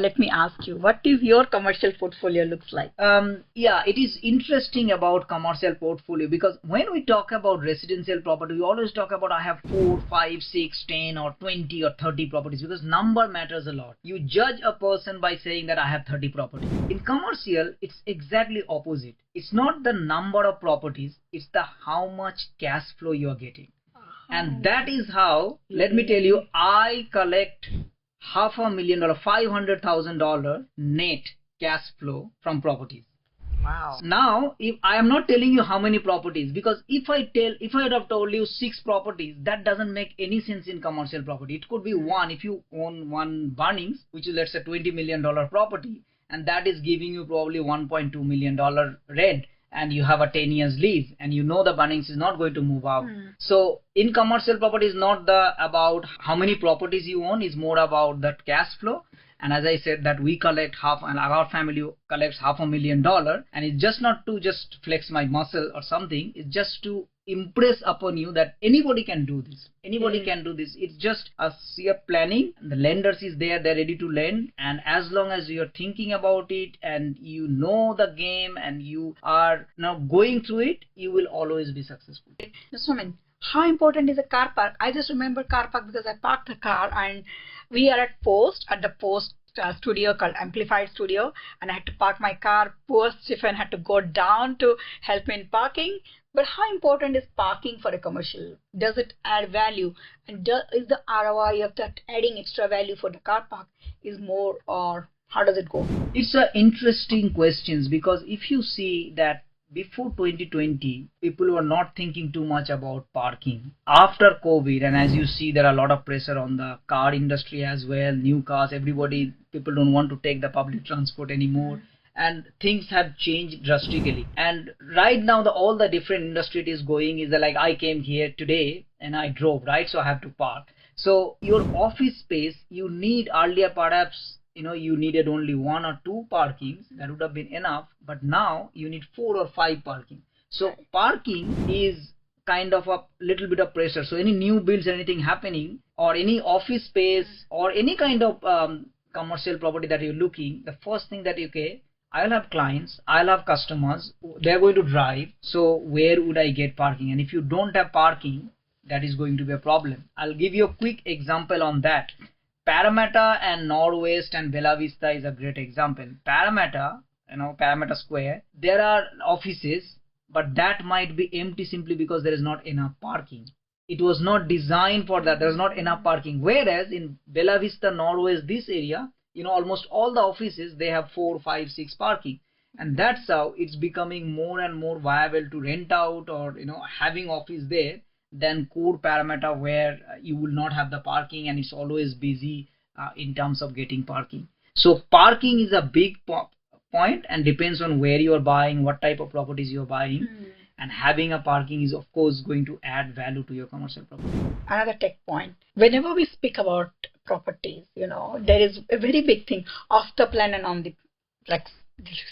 let me ask you, what is your commercial portfolio looks like? Yeah, it is interesting about commercial portfolio because when we talk about residential property, we always talk about I have 4, 5, 6, 10 or 20 or 30 properties because number matters a lot. You judge a person by saying that I have 30 properties. In commercial, it's exactly opposite. It's not the number of properties, it's the how much cash flow you are getting. And that is how, let me tell you, I collect $500,000, $500,000 net cash flow from properties. Wow. Now, if I am not telling you how many properties, because if I would have told you 6 properties, that doesn't make any sense in commercial property. It could be one. If you own one Bunnings, which is let's say $20 million property, and that is giving you probably $1.2 million rent, and you have a 10 years lease, and you know the Bunnings is not going to move out. So in commercial property is not about how many properties you own, is more about that cash flow. And as I said, that we collect and our family collects $500,000, and it's just not to just flex my muscle or something. It's just to impress upon you that anybody can do this. Anybody can do this. It's just a sheer planning. The lenders is there, they're ready to lend, and as long as you're thinking about it and you know the game and you are now going through it, you will always be successful. Soumen, how important is a car park? I just remember car park because I parked the car and we are at the Post studio called Amplified Studio, and I had to park my car. Poor Stephen had to go down to help me in parking. But how important is parking for a commercial? Does it add value? And is the ROI of that adding extra value for the car park is more, or how does it go? It's an interesting question because if you see that before 2020, people were not thinking too much about parking. After COVID, and as you see, there are a lot of pressure on the car industry as well, new cars, people don't want to take the public transport anymore. And things have changed drastically. And right now, all the different industry it is going is that like I came here today and I drove, right? So I have to park. So your office space, you need earlier perhaps, you needed only 1 or 2 parkings, that would have been enough, but now you need 4 or 5 parking. So parking is kind of a little bit of pressure. So any new builds, anything happening, or any office space, or any kind of commercial property that you're looking, the first thing that I'll have clients, I'll have customers, they're going to drive, so where would I get parking? And if you don't have parking, that is going to be a problem. I'll give you a quick example on that. Parramatta and Northwest and Bella Vista is a great example. Parramatta, Parramatta Square, there are offices, but that might be empty simply because there is not enough parking. It was not designed for that. There's not enough parking. Whereas in Bella Vista, Northwest, this area, almost all the offices, they have 4, 5, 6 parking. And that's how it's becoming more and more viable to rent out or, having office there than core Parramatta where you will not have the parking and it's always busy in terms of getting parking. So parking is a big point and depends on where you are buying, what type of properties you are buying. And having a parking is of course going to add value to your commercial property. Another tech point. Whenever we speak about properties, there is a very big thing off the plan and on the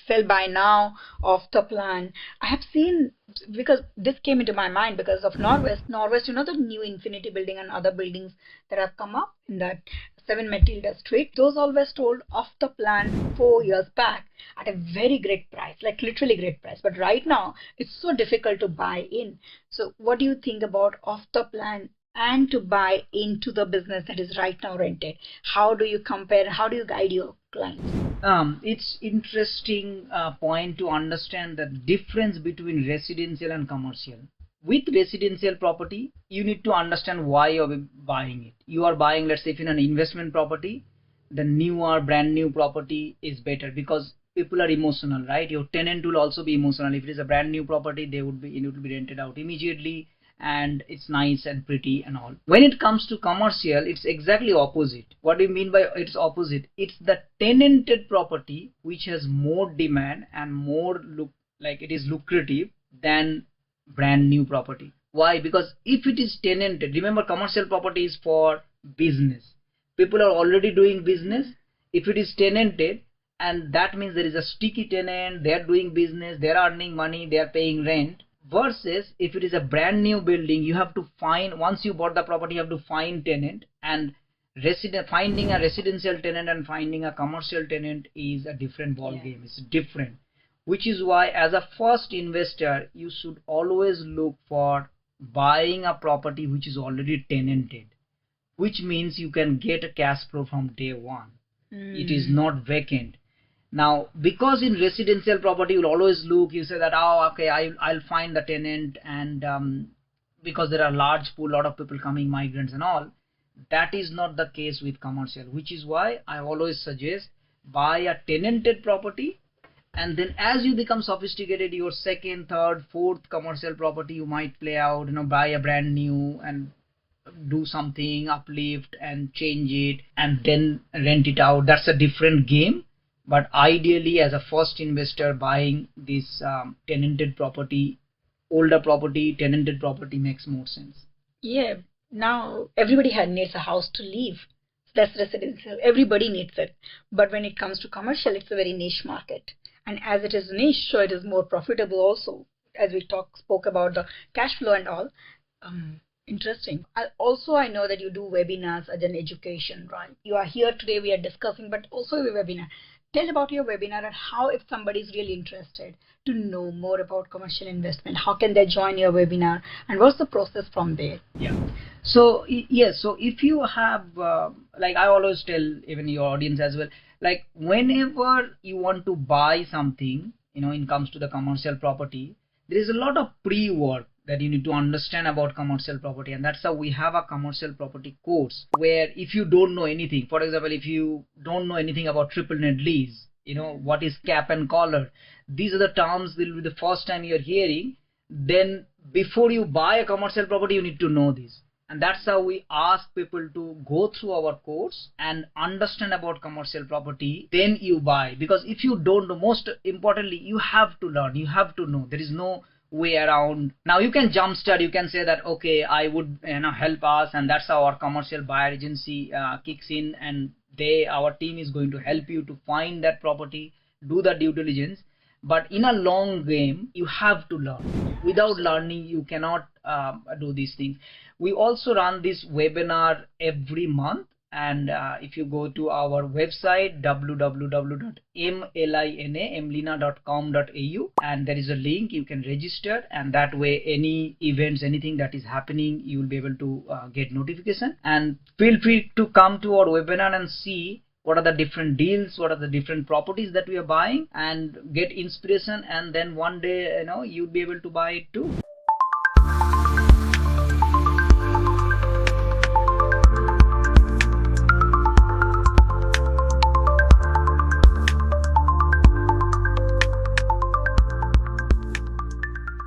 sell by now, off the plan. I have seen, because this came into my mind because of Northwest, the new Infinity building and other buildings that have come up in that 7 Matilda Street, those always told off the plan 4 years back at a very great price, like literally great price. But right now, it's so difficult to buy in. So what do you think about off the plan and to buy into the business that is right now rented? How do you compare? How do you guide your clients? It's interesting point to understand the difference between residential and commercial. With residential property, you need to understand why you're buying it. You are buying, let's say, if in an investment property, the newer, brand new property is better because people are emotional, right? Your tenant will also be emotional. If it is a brand new property, it would be rented out immediately, and it's nice and pretty and all. When it comes to commercial, it's exactly opposite. What do you mean by it's opposite? It's the tenanted property which has more demand and more it is lucrative than brand new property. Why? Because if it is tenanted, remember commercial property is for business. People are already doing business. If it is tenanted, and that means there is a sticky tenant, they are doing business, they are earning money, they are paying rent. Versus if it is a brand new building, you have to find, once you bought the property, you have to find tenant, and Finding a residential tenant and finding a commercial tenant is a different ball game. It's different, which is why as a first investor you should always look for buying a property which is already tenanted, which means you can get a cash flow from day one. It is not vacant. Now, because in residential property you'll always look, you say that, oh, okay, I'll find the tenant, and because there are large pool, lot of people coming, migrants and all. That is not the case with commercial, which is why I always suggest buy a tenanted property, and then as you become sophisticated, your second, third, fourth commercial property you might play out, buy a brand new and do something, uplift and change it and then rent it out. That's a different game. But ideally, as a first investor, buying this tenanted property, older property, tenanted property makes more sense. Yeah, now everybody needs a house to live. That's residential. Everybody needs it. But when it comes to commercial, it's a very niche market. And as it is niche, so it is more profitable also. As we spoke about the cash flow and all. Interesting. I know that you do webinars as an education, right? You are here today, we are discussing, but also a webinar. Tell about your webinar and how, if somebody is really interested to know more about commercial investment, how can they join your webinar and what's the process from there? Yeah. So, yes, so if you have, like I always tell even your audience as well, like whenever you want to buy something, in comes to the commercial property, there is a lot of pre-work that you need to understand about commercial property, and that's how we have a commercial property course where if you don't know anything, for example, if you don't know anything about triple net lease, what is cap and collar, these are the terms that will be the first time you're hearing, then before you buy a commercial property you need to know this. And that's how we ask people to go through our course and understand about commercial property, then you buy. Because if you don't know, most importantly, you have to learn, you have to know. There is no way around. Now you can jumpstart, you can say that, okay, I would help us, and that's how our commercial buyer agency kicks in, and our team is going to help you to find that property, do the due diligence. But in a long game, you have to learn. Without learning, you cannot do these things. We also run this webinar every month, and if you go to our website www.emlina.com.au, and there is a link, you can register, and that way any events, anything that is happening, you will be able to get notification. And feel free to come to our webinar and see what are the different deals, what are the different properties that we are buying, and get inspiration, and then one day you'll be able to buy it too.